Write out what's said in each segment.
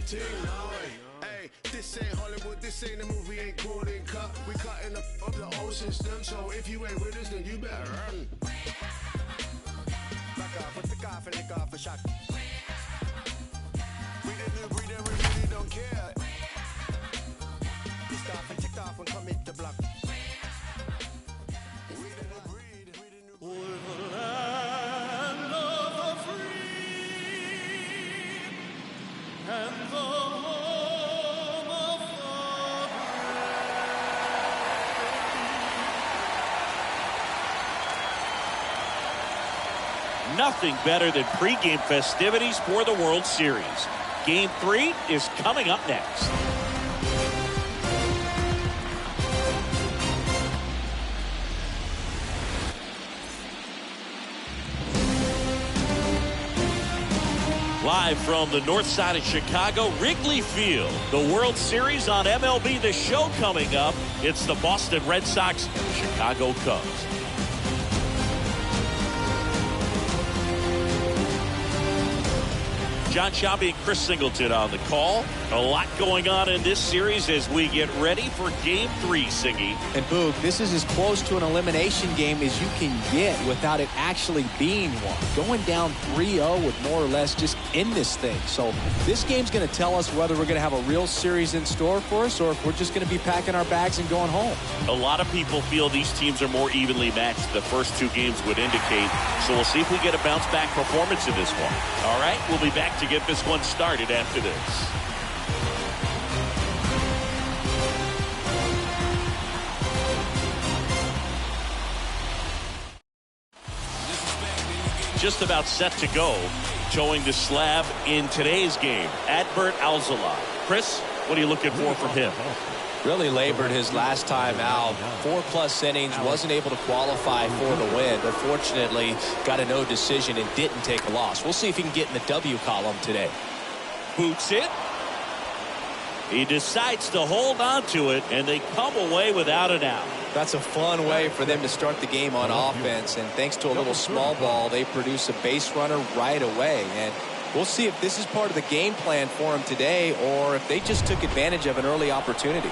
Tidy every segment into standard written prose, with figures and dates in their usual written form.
ting, no way. Hey, this ain't Hollywood, this ain't a movie, ain't golden cut. We cutting up the whole system, so if you ain't with us, then you better run. Back off, put the car and lick off a shot. We really don't care. Pissed off and ticked off and commit the block. We didn't breed, we didn't land of the free and the home of the Nothing better than pregame festivities for the World Series. Game 3 is coming up next. Live from the north side of Chicago, Wrigley Field. The World Series on MLB The Show coming up. It's the Boston Red Sox and the Chicago Cubs. John Sciambi and Chris Singleton on the call. A lot going on in this series as we get ready for Game 3, Siggy. And Boog, this is as close to an elimination game as you can get without it actually being one. Going down 3-0 would more or less just end this thing. So this game's going to tell us whether we're going to have a real series in store for us or if we're just going to be packing our bags and going home. A lot of people feel these teams are more evenly matched. The first 2 games would indicate. So we'll see if we get a bounce-back performance in this one. All right, we'll be back to get this one started after this. Just about set to go, towing the slab in today's game, Adbert Alzolay. Chris, what are you looking for from him? Really labored his last time out. 4+ innings, wasn't able to qualify for the win, but fortunately got a no decision and didn't take a loss. We'll see if he can get in the W column today. Boots it. He decides to hold on to it, and they come away without an out. That's a fun way for them to start the game on offense, and thanks to a little small ball, they produce a base runner right away. And we'll see if this is part of the game plan for them today or if they just took advantage of an early opportunity.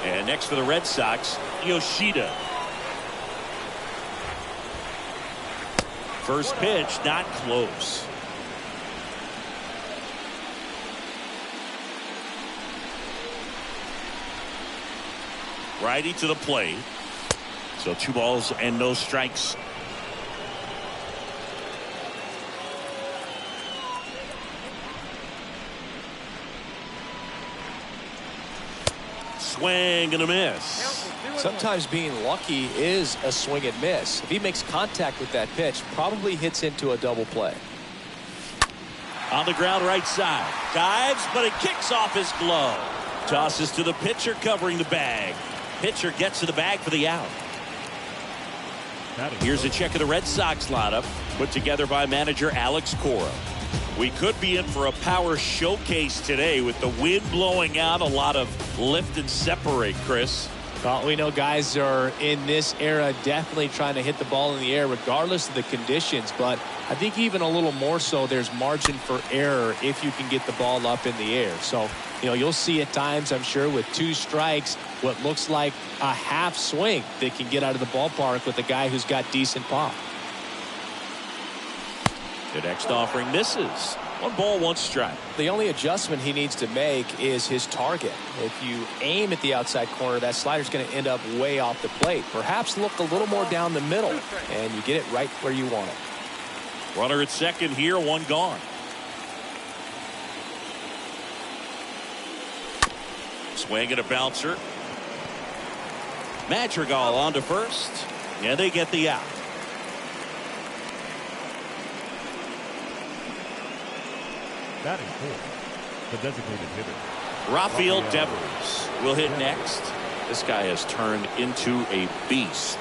And next for the Red Sox, Yoshida. First pitch, not close. Righty to the plate. So 2 balls and no strikes. Swing and a miss. Sometimes being lucky is a swing and miss. If he makes contact with that pitch, probably hits into a double play. On the ground right side. Dives, but it kicks off his glove. Tosses to the pitcher covering the bag. Pitcher gets to the bag for the out. Here's a check of the Red Sox lineup put together by manager Alex Cora. We could be in for a power showcase today with the wind blowing out, a lot of lift and separate, Chris. Well, we know guys are in this era definitely trying to hit the ball in the air regardless of the conditions, but I think even a little more so there's margin for error if you can get the ball up in the air. So, you'll see at times, I'm sure, with 2 strikes, what looks like a half swing that can get out of the ballpark with a guy who's got decent pop. The next offering misses. 1 ball, 1 strike. The only adjustment he needs to make is his target. If you aim at the outside corner, that slider's going to end up way off the plate. Perhaps look a little more down the middle, and you get it right where you want it. Runner at second here, 1 gone. Swing and a bouncer. Madrigal on to first, and they get the out. Batting fourth, the designated hitter, Rafael Devers will hit next. This guy has turned into a beast.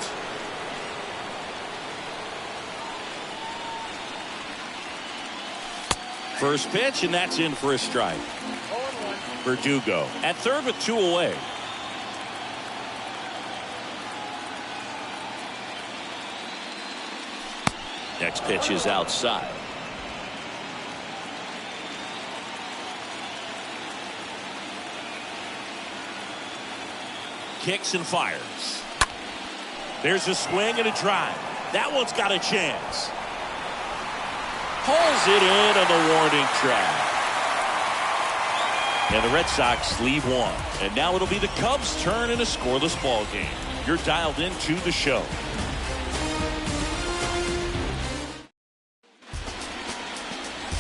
First pitch, and that's in for a strike. Verdugo at third with 2 away. Next pitch is outside. kicks and fires. There's a swing and a drive. That one's got a chance. Pulls it in on the warning track. And the Red Sox leave one. And now it'll be the Cubs' turn in a scoreless ball game. You're dialed into the show.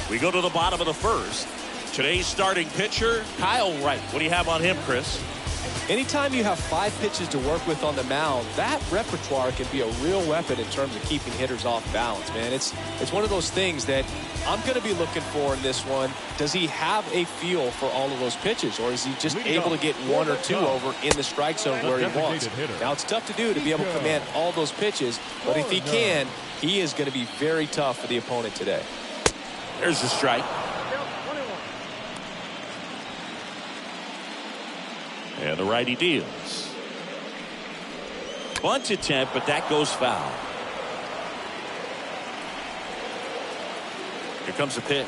We go to the bottom of the first. Today's starting pitcher, Kyle Wright. What do you have on him, Chris? Anytime you have 5 pitches to work with on the mound, that repertoire can be a real weapon in terms of keeping hitters off balance, man. It's one of those things that I'm going to be looking for in this one. Does he have a feel for all of those pitches, or is he just able to get 1 or 2 over in the strike zone where he wants? Now, it's tough to do to be able to command all those pitches, but if he can, he is going to be very tough for the opponent today. There's the strike. And the righty deals. Bunt attempt, but that goes foul. Here comes a pitch.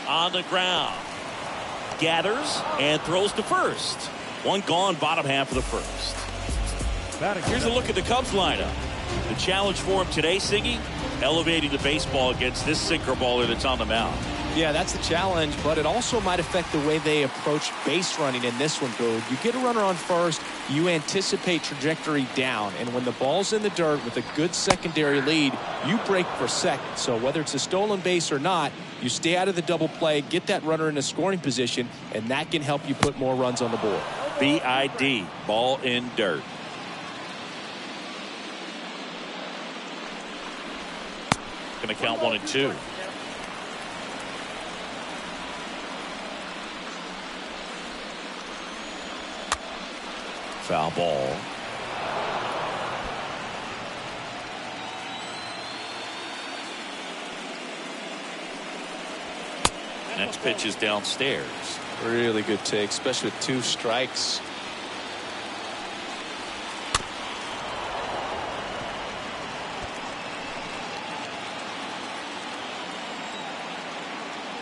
On the ground. Gathers and throws to first. One gone, bottom half of the first. Here's a look at the Cubs lineup. The challenge for him today, Siggy, elevating the baseball against this sinker baller that's on the mound. Yeah, that's the challenge, but it also might affect the way they approach base running in this one, Boog. You get a runner on first, you anticipate trajectory down, and when the ball's in the dirt with a good secondary lead, you break for second. So whether it's a stolen base or not, you stay out of the double play, get that runner in a scoring position, and that can help you put more runs on the board. BID, ball in dirt. Going to count 1 and 2. Foul ball. Next pitch is downstairs. Really good take, especially with 2 strikes.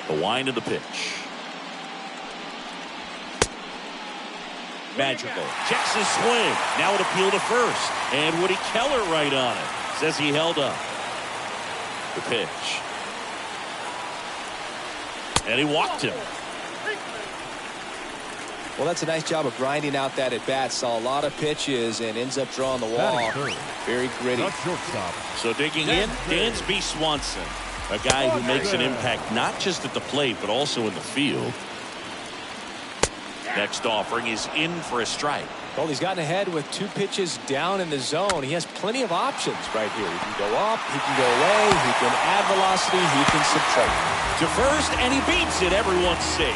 The wind of the pitch. Magical. Checks his swing. Now it appeal to first. And Woody Keller right on it. Says he held up. The pitch. And he walked him. Well, that's a nice job of grinding out that at bat. Saw a lot of pitches and ends up drawing the wall. Very gritty. So digging in, Dansby Swanson. A guy who makes an impact not just at the plate, but also in the field. Next offering is in for a strike. Well, he's gotten ahead with 2 pitches down in the zone. He has plenty of options right here. He can go up, he can go away, he can add velocity, he can subtract. To first, and he beats it. Everyone's safe.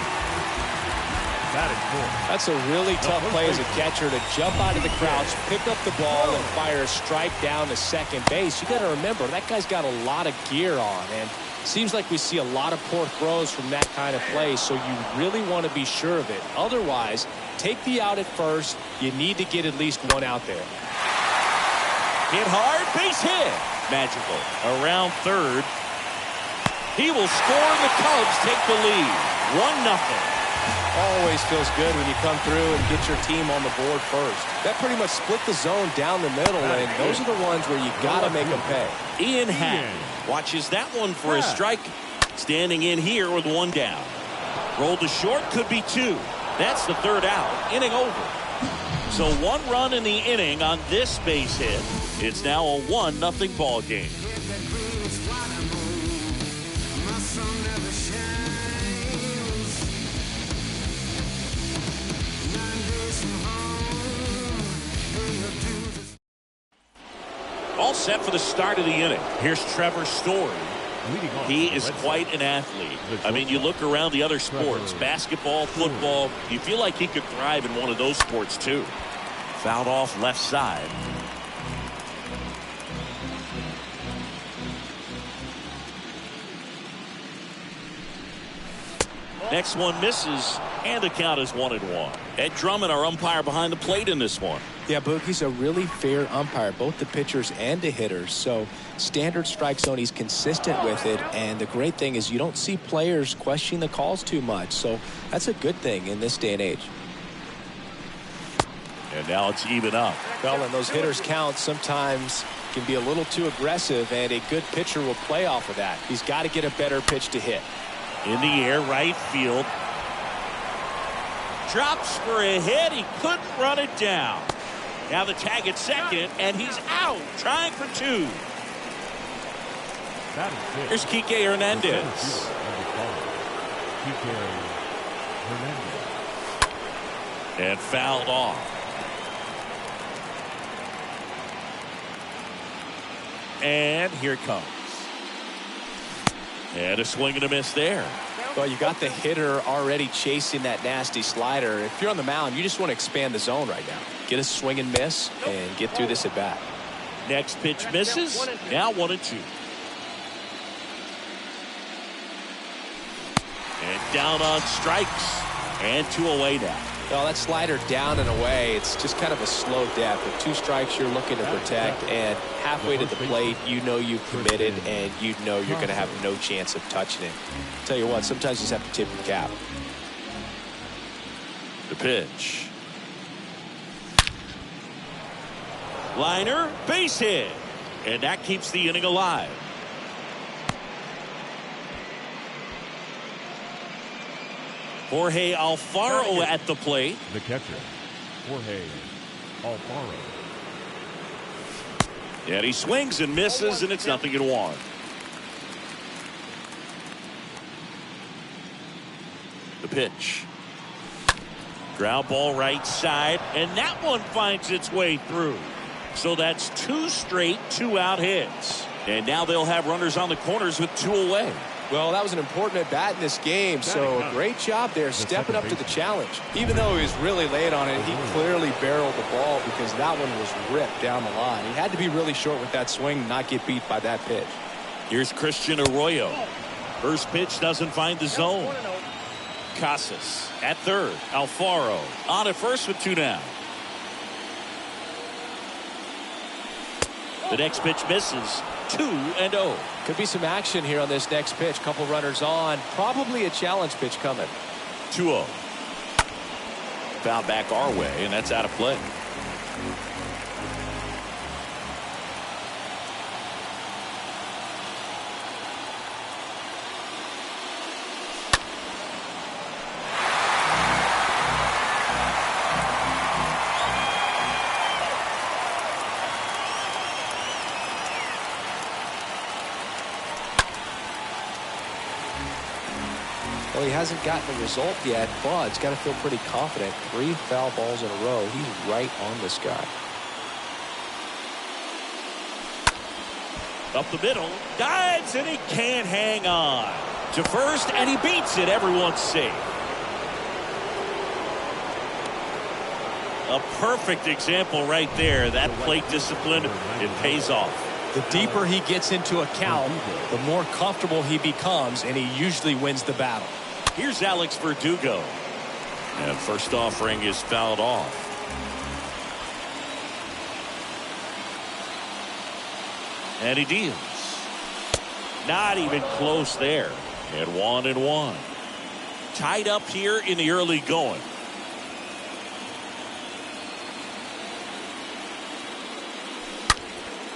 That's a really tough play as a catcher to jump out of the crouch, pick up the ball, and fire a strike down to second base. You got to remember, that guy's got a lot of gear on, and seems like we see a lot of poor throws from that kind of play, so you really want to be sure of it. Otherwise, take the out at first. You need to get at least 1 out there. Hit hard, base hit. Magical. Around third. He will score, and the Cubs take the lead. 1-0. Always feels good when you come through and get your team on the board first. That pretty much split the zone down the middle, and those are the ones where you got to make them pay. Ian Happ watches that one for a strike. Standing in here with 1 down. Rolled to short, could be 2. That's the 3rd out. Inning over. So 1 run in the inning on this base hit. It's now a 1-0 ball game. All set for the start of the inning. Here's Trevor Story. He is quite an athlete. I mean, you look around the other sports, basketball, football, you feel like he could thrive in one of those sports too. Fouled off left side. Next one misses, and the count is 1-1. Ed Drummond, our umpire behind the plate in this one. Yeah, Boog, he's a really fair umpire, both the pitchers and the hitters. So standard strike zone, he's consistent with it. And the great thing is you don't see players questioning the calls too much. So that's a good thing in this day and age. And now it's even up. Well, and those hitters count sometimes can be a little too aggressive, and a good pitcher will play off of that. He's got to get a better pitch to hit. In the air, right field. Drops for a hit. He couldn't run it down. Now the tag at second, and he's out, trying for two. Here's Kike Hernandez. And fouled off. And here it comes. And a swing and a miss there. Well, you got the hitter already chasing that nasty slider. If you're on the mound, you just want to expand the zone right now. Get a swing and miss and get through this at bat. Next pitch misses. Now 1-2. And down on strikes. And 2 away now. Well, that slider down and away, it's just kind of a slow death. With 2 strikes, you're looking to protect, and halfway to the plate, you know you've committed, and you know you're going to have no chance of touching it. Tell you what, sometimes you just have to tip your cap. The pitch. Liner, base hit. And that keeps the inning alive. Jorge Alfaro at the plate. The catcher, Jorge Alfaro. And he swings and misses, and it's 0-1. The pitch. Ground ball right side, and that one finds its way through. So that's 2 straight 2-out hits. And now they'll have runners on the corners with 2 away. Well, that was an important at-bat in this game, so great job there stepping up to the challenge. Even though he was really late on it, he clearly barreled the ball because that one was ripped down the line. He had to be really short with that swing and not get beat by that pitch. Here's Christian Arroyo. First pitch doesn't find the zone. Casas at third. Alfaro on at first with 2 down. The next pitch misses. 2-0. Could be some action here on this next pitch. Couple runners on. Probably a challenge pitch coming. 2-0. Foul back our way, and that's out of play. Well, he hasn't gotten the result yet, but he's got to feel pretty confident. 3 foul balls in a row. He's right on this guy. Up the middle. Dives, and he can't hang on. To first, and he beats it. Everyone's safe. A perfect example right there. That plate discipline, it pays off. The deeper he gets into a count, the more comfortable he becomes, and he usually wins the battle. Here's Alex Verdugo. And first offering is fouled off. And he deals. Not even close there. And 1-1. Tied up here in the early going.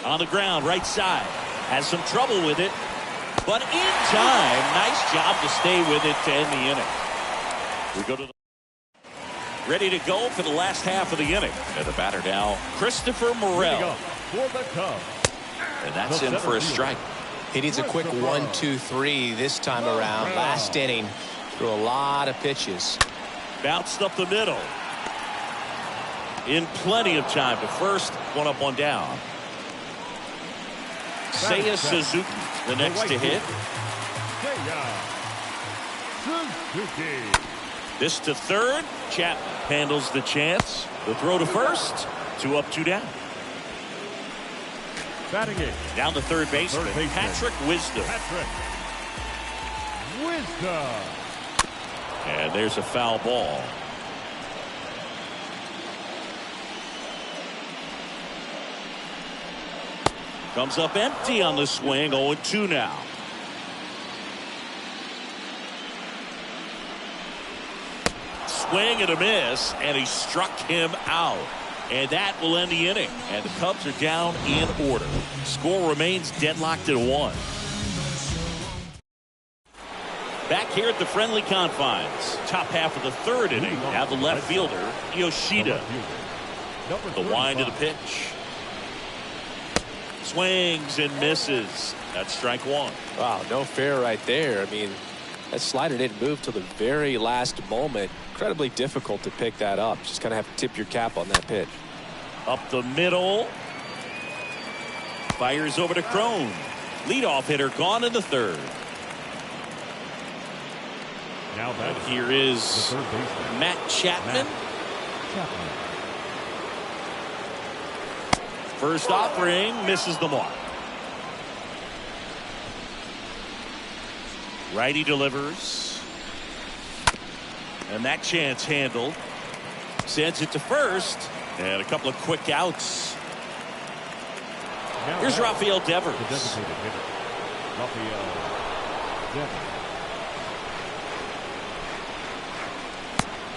On the ground, right side. Has some trouble with it. But in time, nice job to stay with it to end the inning. We go to the ready to go for the last half of the inning. And the batter now, Christopher Morel. For the Cubs. And that's in for a strike. He needs a quick 1-2-3 this time around. Last inning, threw a lot of pitches. Bounced up the middle. In plenty of time to first. 1 up, 1 down. Seiya Suzuki, the next to hit. Suzuki. This to third. Chapman handles the chance. The throw to first. 2 up, 2 down. Batting it. Down to third baseman. Patrick Wisdom. Wisdom. And there's a foul ball. Comes up empty on the swing. 0-2 now. Swing and a miss, and he struck him out. And that will end the inning. And the Cubs are down in order. Score remains deadlocked at 1. Back here at the friendly confines. Top half of the 3rd inning. Now the left fielder, Yoshida. The wind of the pitch. Swings and misses. That's strike 1. Wow, no fair right there. I mean, that slider didn't move till the very last moment. Incredibly difficult to pick that up. Just kind of have to tip your cap on that pitch. Up the middle. Fires over to Cron. Leadoff hitter gone in the 3rd. Now that here is Matt Chapman. First offering misses the mark. Righty delivers. And that chance handled. Sends it to first. And a couple of quick outs. Now Here's Rafael Devers. The designated hitter, Rafael Devers.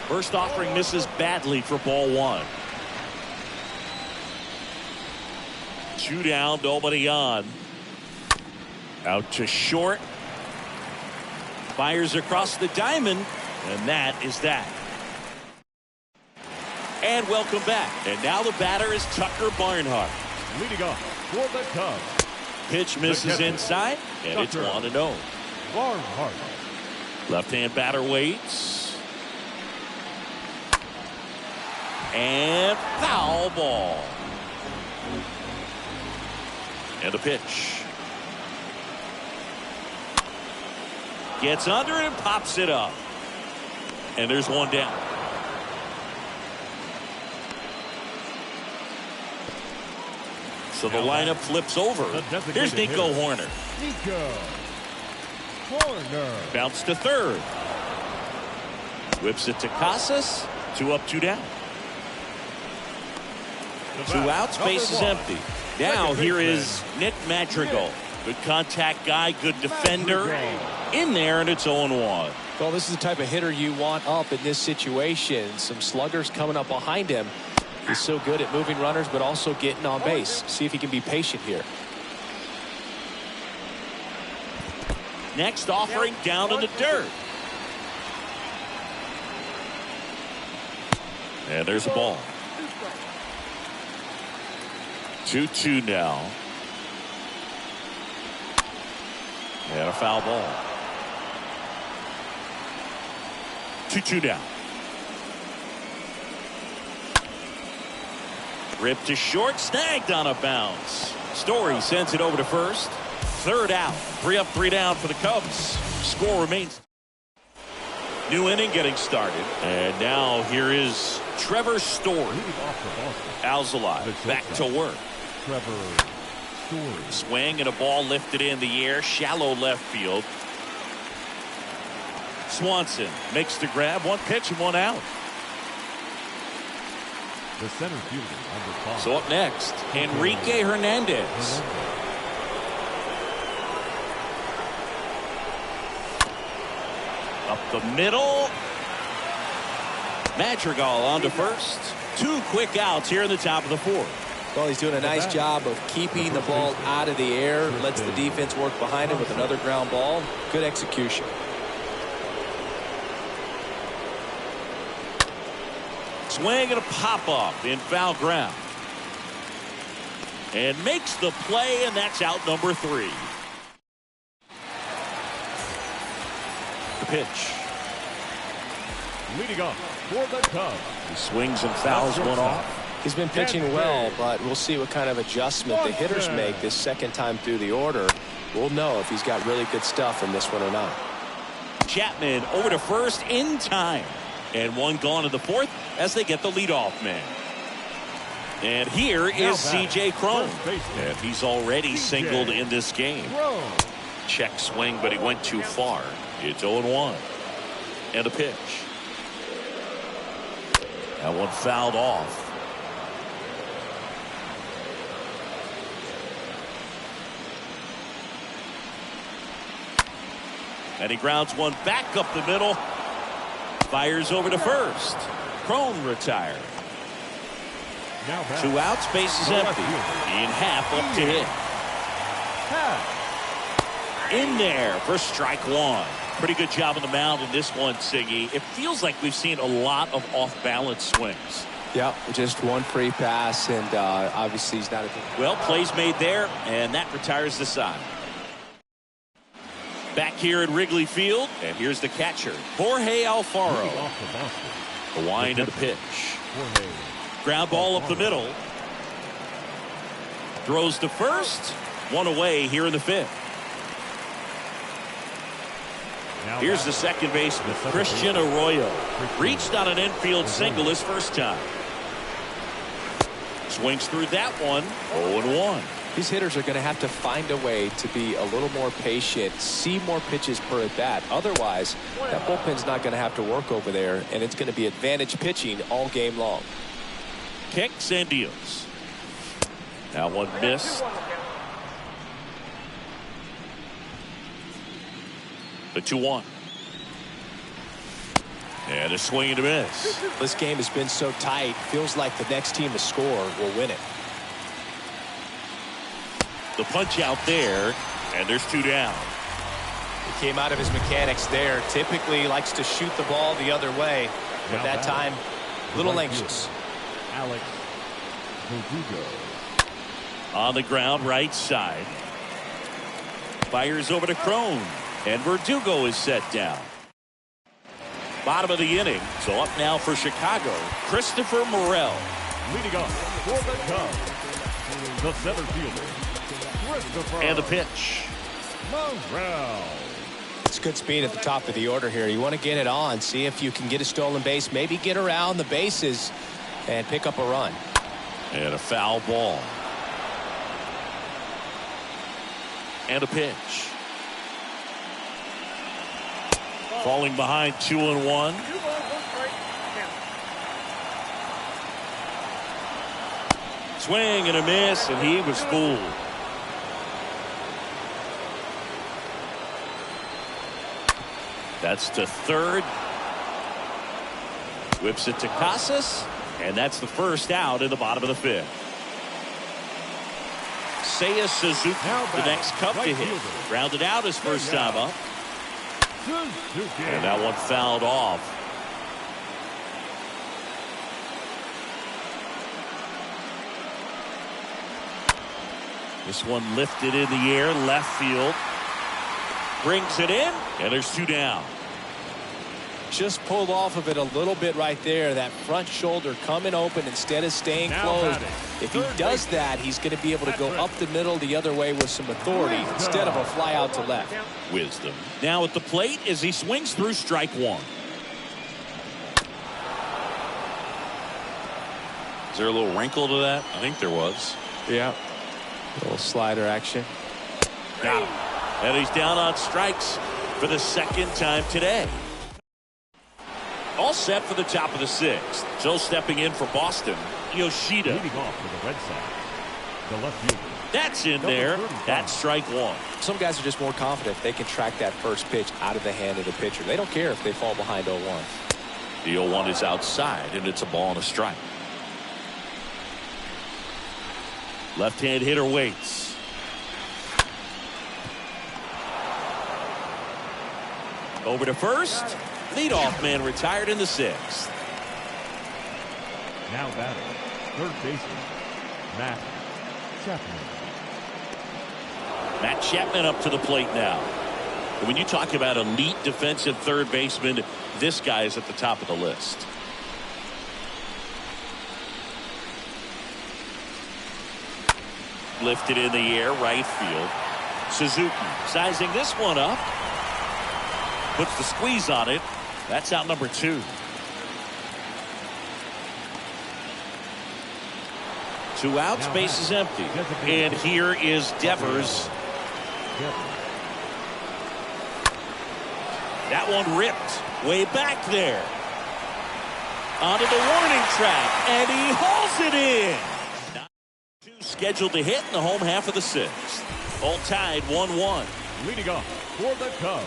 First offering misses badly for ball 1. 2 down, nobody on. Out to short. Fires across the diamond. And that is that. And welcome back. And now the batter is Tucker Barnhart. Leading off for the Cubs. Pitch misses inside. And it's Tucker 1-0. Barnhart. Left-hand batter waits. And foul ball. And the pitch. Gets under and pops it up. And there's 1 down. So the lineup flips over. Here's Nico Hoerner. Nico Hoerner. Bounce to 3rd. Whips it to Casas. 2 up, 2 down. 2 outs, base is empty. Now here is Nick Madrigal. Good contact guy, good defender. In there, and it's 0-1. Well, this is the type of hitter you want up in this situation. Some sluggers coming up behind him. He's so good at moving runners, but also getting on base. See if he can be patient here. Next offering down in the dirt. And there's a ball. 2-2 now. And a foul ball. 2-2 down. Ripped to short, snagged on a bounce. Story sends it over to first. 3rd out. 3 up, 3 down for the Cubs. Score remains. New inning getting started. And now here is Trevor Story. Alzolay back to work. Trevor Story. Swing and a ball lifted in the air. Shallow left field. Swanson makes the grab. 1 pitch and 1 out. The center fielder, number 5. So up next, Enrique Hernandez. Up the middle. Madrigal on to first. 2 quick outs here in the top of the 4th. Well, he's doing a nice job of keeping the ball out of the air. Lets the defense work behind him with another ground ball. Good execution. Swing and a pop-up in foul ground. And makes the play, and that's out number 3. The pitch. Leading off for the Cubs. He swings and fouls 1 off. He's been pitching well, but we'll see what kind of adjustment the hitters make this second time through the order. We'll know if he's got really good stuff in this one or not. Chapman over to first in time. And 1 gone in the 4th as they get the leadoff man. And here is C.J. Cron. And he's already singled in this game. Check swing, but he went too far. It's 0-1. And a pitch. That one fouled off. And he grounds 1 back up the middle. Fires over to first. Cron retired. Now back. 2 outs, bases empty. In half up to hit. In there for strike one. Pretty good job on the mound in this one, Siggy. It feels like we've seen a lot of off-balance swings. Yeah, just one free pass, and obviously he's not a... Well, plays made there, and that retires the side. Back here at Wrigley Field, and here's the catcher, Jorge Alfaro. The wind and the pitch. Ground ball up the middle. Throws to first. One away here in the 5th. Here's the second baseman, Christian Arroyo. Reached on an infield single his first time. Swings through that one. 0-1. These hitters are going to have to find a way to be a little more patient, see more pitches per at bat. Otherwise, that bullpen's not going to have to work over there, and it's going to be advantage pitching all game long. Kicks and deals. That one missed. The 2-1. And a swing and a miss. This game has been so tight. Feels like the next team to score will win it. The punch out there, and there's 2 down. He came out of his mechanics there. Typically likes to shoot the ball the other way, but that time a little anxious. Alex Verdugo. On the ground, right side. Fires over to Crone. And Verdugo is set down. Bottom of the inning. So up now for Chicago, Christopher Morel. Leading up for the Cubs, the center fielder, Christopher. And the pitch. Morel. It's good speed at the top of the order here. You want to get it on, see if you can get a stolen base, maybe get around the bases and pick up a run. And a foul ball. And a pitch. Falling behind 2-1. Swing and a miss, and he was fooled. That's to third. Whips it to Casas, and that's the first out in the bottom of the 5th. Seiya Suzuki, the next Cub to hit. Rounded out his first time up. And that one fouled off. This one lifted in the air, left field. Brings it in, and there's 2 down. Just pulled off of it a little bit right there. That front shoulder coming open instead of staying closed. If he does that, he's going to be able to go up the middle the other way with some authority instead of a fly out to left. Wisdom. Now at the plate as he swings through strike one. Is there a little wrinkle to that? I think there was. Yeah. A little slider action. Got him. And he's down on strikes for the second time today. All set for the top of the 6th. So stepping in for Boston, Yoshida. Leading off for the Red Sox, the left fielder. That's in there. That's strike one. Some guys are just more confident if they can track that first pitch out of the hand of the pitcher. They don't care if they fall behind 0-1. The 0-1 is outside, and it's a ball and a strike. Left-hand hitter waits. Over to first. Leadoff man retired in the 6th. Now batting, third baseman, Matt Chapman. Matt Chapman up to the plate now. And when you talk about elite defensive third baseman, this guy is at the top of the list. Lifted in the air, right field. Suzuki sizing this one up. Puts the squeeze on it. That's out number 2. 2 outs, base is empty. And here is Devers. That one ripped way back there. Onto the warning track, and he hauls it in. 2 scheduled to hit in the home half of the 6th. All tied 1-1. Leading off for the Cubs,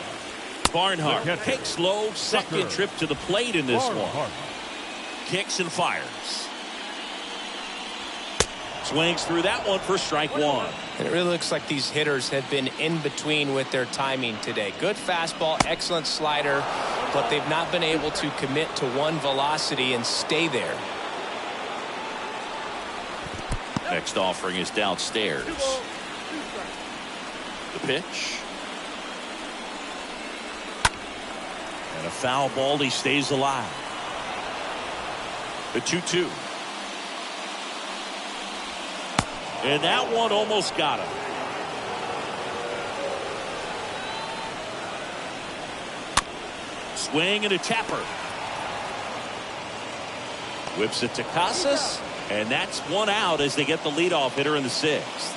Barnhart kicks low, second trip to the plate in this one. Kicks and fires. Swings through that one for strike one. And it really looks like these hitters have been in between with their timing today. Good fastball, excellent slider, but they've not been able to commit to one velocity and stay there. Next offering is downstairs. The pitch. And a foul ball. He stays alive. The 2-2. And that one almost got him. Swing and a tapper. Whips it to Casas. And that's one out as they get the leadoff hitter in the sixth.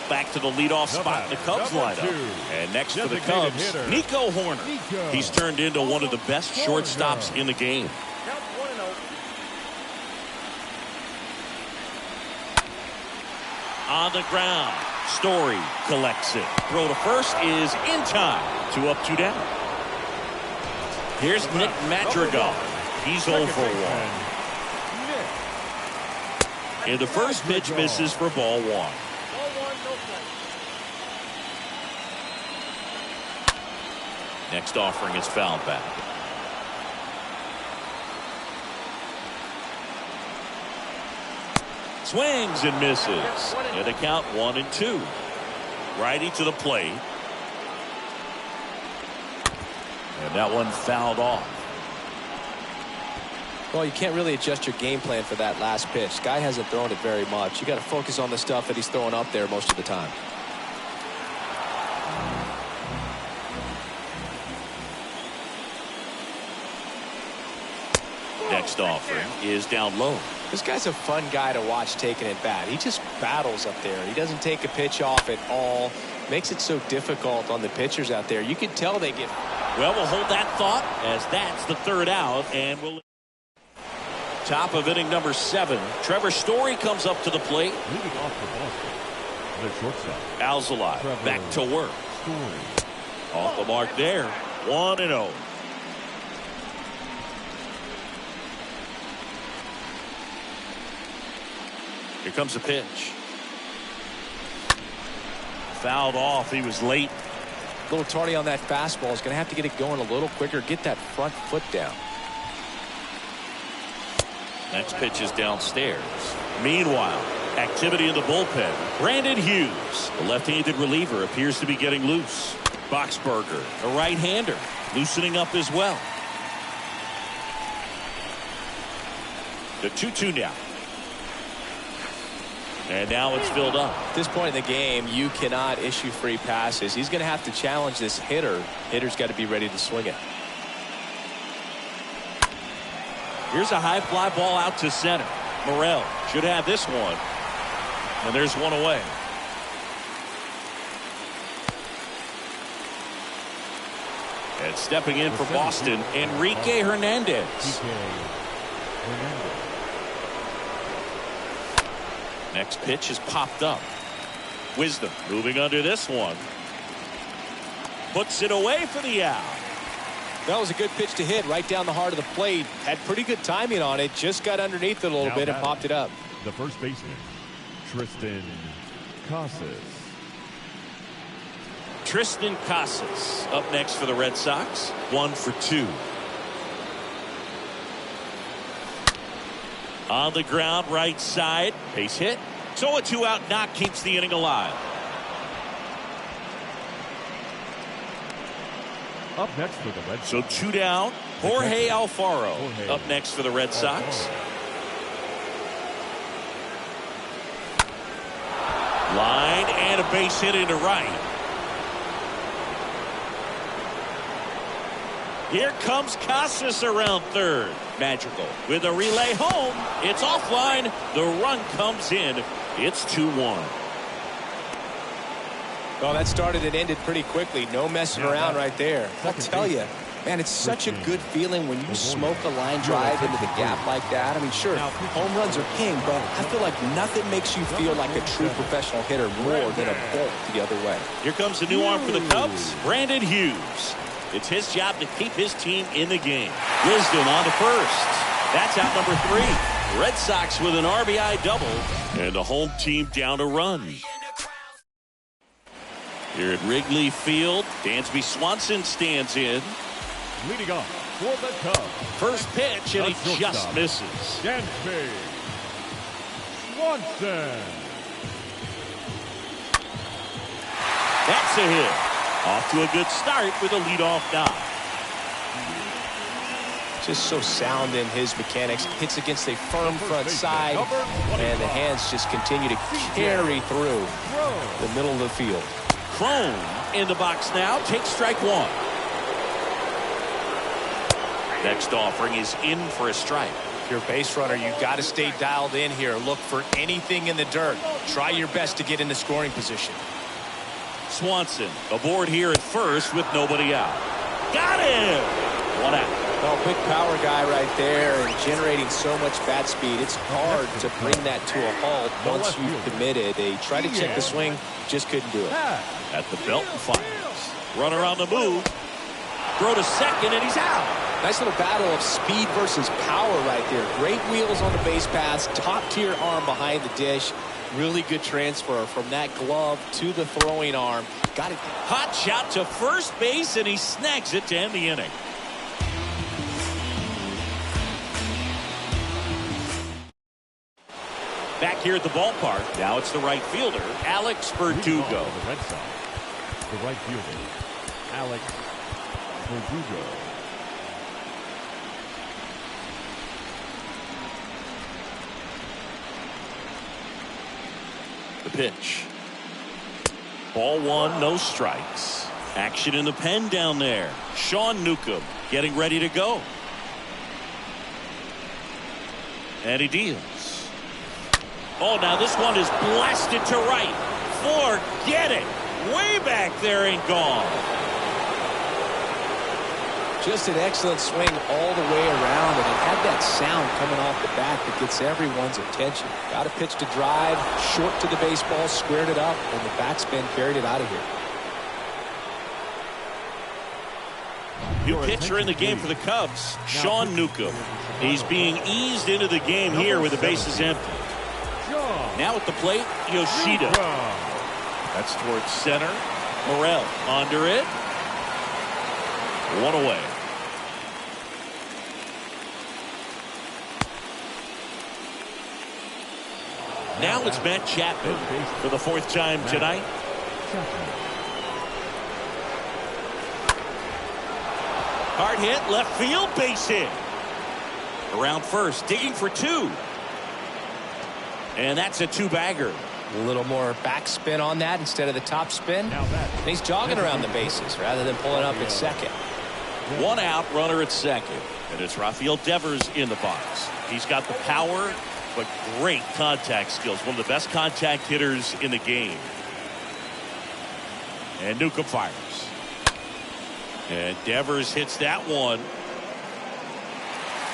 Back to the leadoff spot in the Cubs lineup. And next for the Cubs, Nico Hoerner. He's turned into one of the best shortstops in the game. On the ground, Story collects it. Throw to first is in time. 2 up, 2 down. Here's Nick Madrigal. He's 0 for 1. And the first pitch misses for ball one. Next offering is fouled back. Swings and misses. And a count 1-2. Righty to the plate. And that one fouled off. Well, you can't really adjust your game plan for that last pitch. Guy hasn't thrown it very much. You got to focus on the stuff that he's throwing up there most of the time. Next offering is down low. This guy's a fun guy to watch taking it bat. He just battles up there. He doesn't take a pitch off at all. Makes it so difficult on the pitchers out there. You can tell they get. Well, we'll hold that thought as that's the third out, and we'll. Top of inning number 7. Trevor Story comes up to the plate. Leading off for Boston, the shortstop. Alzolay back to work. Story. Off the mark there. 1-0. Here comes the pitch. Fouled off. He was late. A little tardy on that fastball. Is going to have to get it going a little quicker. Get that front foot down. Next pitch is downstairs. Meanwhile, activity in the bullpen. Brandon Hughes, the left-handed reliever, appears to be getting loose. Boxberger, a right-hander, loosening up as well. The 2-2 now. And now it's filled up. At this point in the game, you cannot issue free passes. He's going to have to challenge this hitter. Hitter's got to be ready to swing it. Here's a high fly ball out to center. Morel should have this one. And there's one away. And stepping in for Boston, Enrique Hernandez. Next pitch is popped up. Wisdom moving under this one. Puts it away for the out. That was a good pitch to hit right down the heart of the plate. Had pretty good timing on it. Just got underneath it a little bit and popped it up. The first baseman, Triston Casas. Triston Casas up next for the Red Sox. 1 for 2. On the ground, right side. Base hit. So a 2-out knock keeps the inning alive. Up next for the Red Sox. So 2 down. Jorge Alfaro up next for the Red Sox. Line and a base hit into right. Here comes Casas around third. Madrigal with a relay home. It's offline. The run comes in. It's 2-1. Well, that started and ended pretty quickly. No messing around right there. I'll tell you, man, it's such a good feeling when you smoke a line drive into the gap like that. I mean, sure, home runs are king, but I feel like nothing makes you feel like a true professional hitter more than a bolt the other way. Here comes the new arm for the Cubs, Brandon Hughes. It's his job to keep his team in the game. Wisdom on to first. That's out number 3. Red Sox with an RBI double, and the home team down a run. Here at Wrigley Field, Dansby Swanson stands in. Leading off for the Cubs. First pitch, and he just shortstop, misses. Dansby Swanson. That's a hit. Off to a good start with a leadoff dive. Just so sound in his mechanics. Hits against a firm front side, and the hands just continue to carry through the middle of the field. Cron in the box now. Takes strike one. Next offering is in for a strike. If you're a base runner, you got to stay dialed in here. Look for anything in the dirt. Try your best to get into scoring position. Swanson aboard here at first with nobody out. Got him! One out. Well, big power guy right there and generating so much bat speed. It's hard to bring that to a halt once you've committed. They tried to check the swing, just couldn't do it. At the belt and fires. Runner on the move. Throw to second, and he's out. Nice little battle of speed versus power right there. Great wheels on the base paths, top-tier arm behind the dish. Really good transfer from that glove to the throwing arm. Got it. Hot shot to first base, and he snags it to end the inning. Back here at the ballpark, now it's the right fielder, Alex Verdugo. The Red Sox. The right fielder, Alex Verdugo. The pitch. Ball one, no strikes. Action in the pen down there. Sean Newcomb getting ready to go. And he deals. Oh, now this one is blasted to right. Forget it. Way back there and gone. Just an excellent swing all the way around, and it had that sound coming off the bat that gets everyone's attention. Got a pitch to drive, short to the baseball, squared it up, and the backspin carried it out of here. New pitcher in the game for the Cubs, Sean Newcomb. He's being eased into the game here with the bases empty. Now at the plate, Yoshida. That's towards center. Morel under it. One away. Now it's Matt Chapman for the fourth time tonight. Hard hit, left field, base hit. Around first, digging for two. And that's a two-bagger. A little more backspin on that instead of the top spin. And he's jogging around the bases rather than pulling up at second. One out, runner at second. And it's Rafael Devers in the box. He's got the power, but great contact skills. One of the best contact hitters in the game. And Newcomb fires. And Devers hits that one.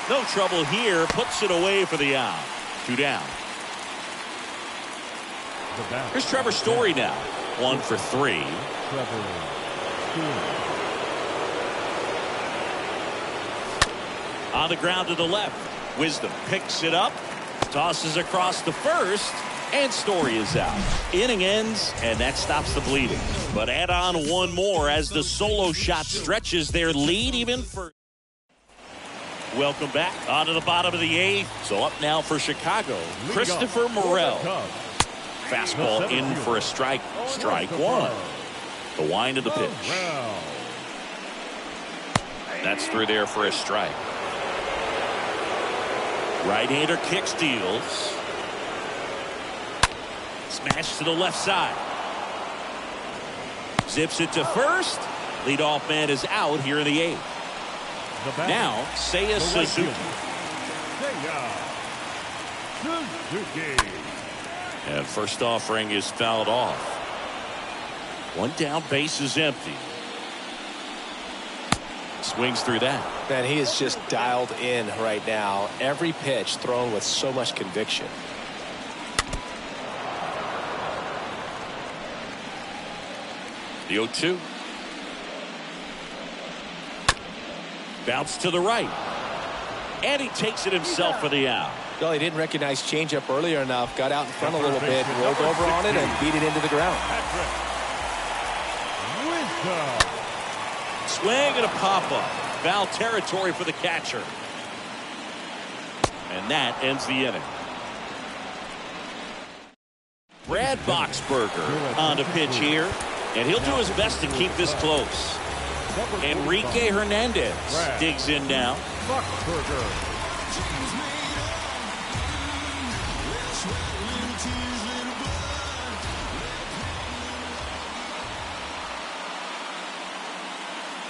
No trouble here. Puts it away for the out. Two down. Here's Trevor Story now. 1 for 3. On the ground to the left. Wisdom picks it up. Tosses across the first. And Story is out. Inning ends, and that stops the bleeding. But add on one more as the solo shot stretches their lead even further. Welcome back. On to the bottom of the 8th. So up now for Chicago, Christopher Morel. Fastball in for a strike. Strike one. The wind of the pitch. That's through there for a strike. Right-hander kicks, deals. Smash to the left side. Zips it to first. Leadoff man is out here in the 8th. Now, Seiya Suzuki. And first offering is fouled off. One down, base is empty. Swings through that. Man, he is just dialed in right now. Every pitch thrown with so much conviction. The 0-2. Bounce to the right. And he takes it himself for the out. Well, he didn't recognize changeup earlier enough. Got out in front a little bit, rolled over on it, and beat it into the ground. Swing and a pop-up. Foul territory for the catcher. And that ends the inning. Brad Boxberger on the pitch here, and he'll do his best to keep this close. Enrique Hernandez digs in now. Boxberger.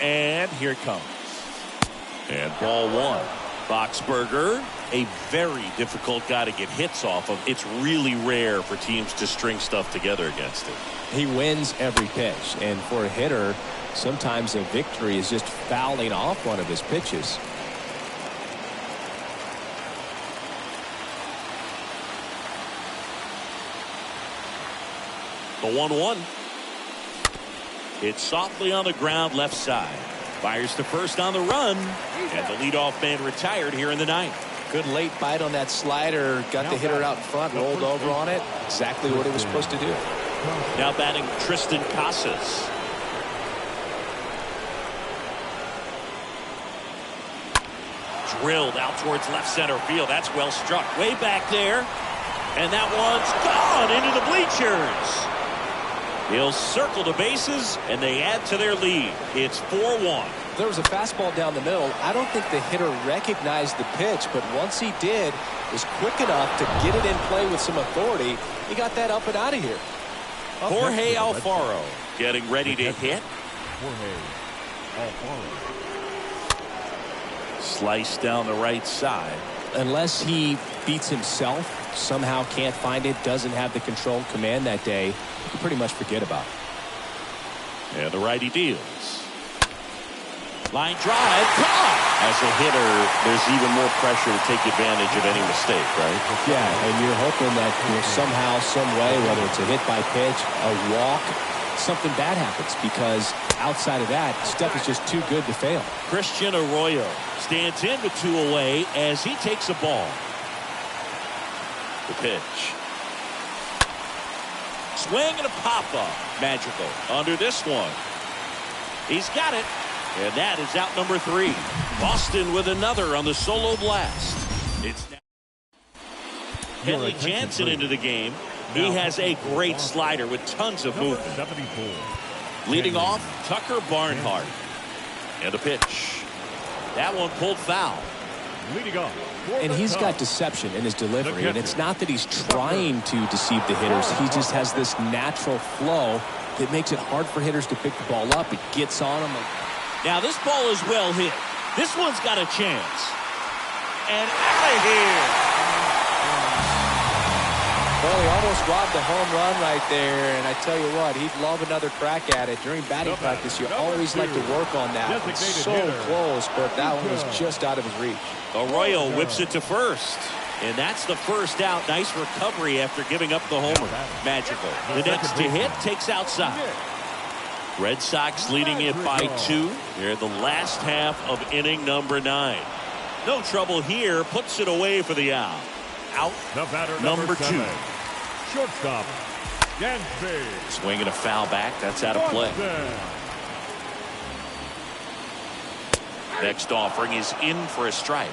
And here it comes. And ball one. Boxberger, a very difficult guy to get hits off of. It's really rare for teams to string stuff together against him. He wins every pitch, and for a hitter, sometimes a victory is just fouling off one of his pitches. The 1-1. It's softly on the ground left side. Fires to first on the run, and the leadoff man retired here in the ninth. Good late bite on that slider. Got the hitter out in front, rolled over on it. Exactly what he was supposed to do. Now batting Tristan Casas. Drilled out towards left center field. That's well struck. Way back there. And that one's gone into the bleachers. He'll circle the bases, and they add to their lead. It's 4-1. There was a fastball down the middle. I don't think the hitter recognized the pitch, but once he did, was quick enough to get it in play with some authority. He got that up and out of here. Jorge Alfaro getting ready to hit. Jorge Alfaro. Slice down the right side. Unless he beats himself, somehow can't find it, doesn't have the control command that day, you can pretty much forget about it. And the righty deals. Line drive, caught! As a hitter, there's even more pressure to take advantage of any mistake, right? Yeah, and you're hoping that somehow, some way, whether it's a hit by pitch, a walk, something bad happens, because outside of that, stuff is just too good to fail. Christian Arroyo stands in with 2 away as he takes a ball. The pitch. Swing and a pop-up. Magical. Under this one. He's got it. And that is out number 3. Boston with another on the solo blast. It's now Kenley Jansen into the game. He has a great slider with tons of movement. 74. Leading off, Tucker Barnhart. And the pitch. That one pulled foul. Leading off. And he's got deception in his delivery, and it's not that he's trying to deceive the hitters. He just has this natural flow that makes it hard for hitters to pick the ball up. It gets on them. Now this ball is well hit. This one's got a chance. And out of here. Well, he almost robbed a home run right there, and I tell you what, he'd love another crack at it. During batting practice, you always like to work on that. It's so close, but that one was just out of his reach. Arroyo whips it to first. And that's the first out. Nice recovery after giving up the homer. Magical. The next to hit takes outside. Red Sox leading it by 2. They're the last half of inning number 9. No trouble here. Puts it away for the out. Out The batter, number 2. 7. Shortstop, Yancey. Swinging a foul back. That's out of play. Next offering is in for a strike.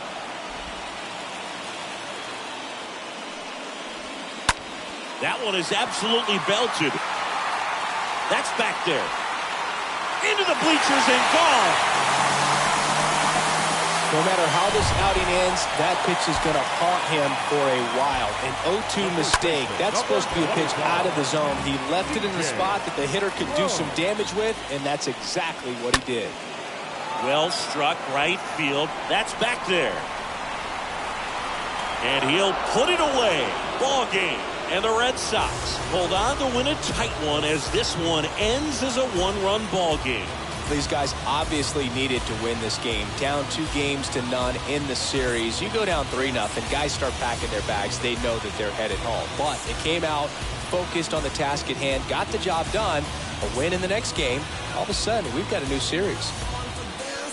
That one is absolutely belted. That's back there. Into the bleachers and gone. No matter how this outing ends, that pitch is going to haunt him for a while. An 0-2 mistake. That's supposed to be a pitch out of the zone. He left it in the spot that the hitter could do some damage with, and that's exactly what he did. Well struck right field. That's back there. And he'll put it away. Ball game. And the Red Sox hold on to win a tight one as this one ends as a 1-run ball game. These guys obviously needed to win this game. Down 2-0 in the series. You go down 3-0, guys start packing their bags. They know that they're headed home. But they came out focused on the task at hand, got the job done. A win in the next game. All of a sudden, we've got a new series.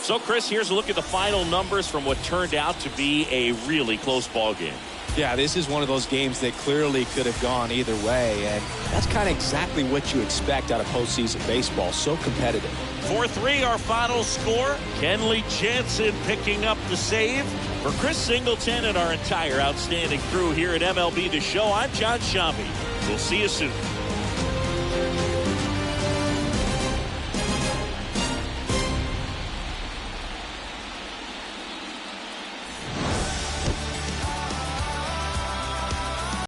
So, Chris, here's a look at the final numbers from what turned out to be a really close ball game. Yeah, this is one of those games that clearly could have gone either way, and that's kind of exactly what you expect out of postseason baseball. So competitive. 4-3 our final score. Kenley Jansen picking up the save. For Chris Singleton and our entire outstanding crew here at MLB The Show, I'm John Shambi. We'll see you soon.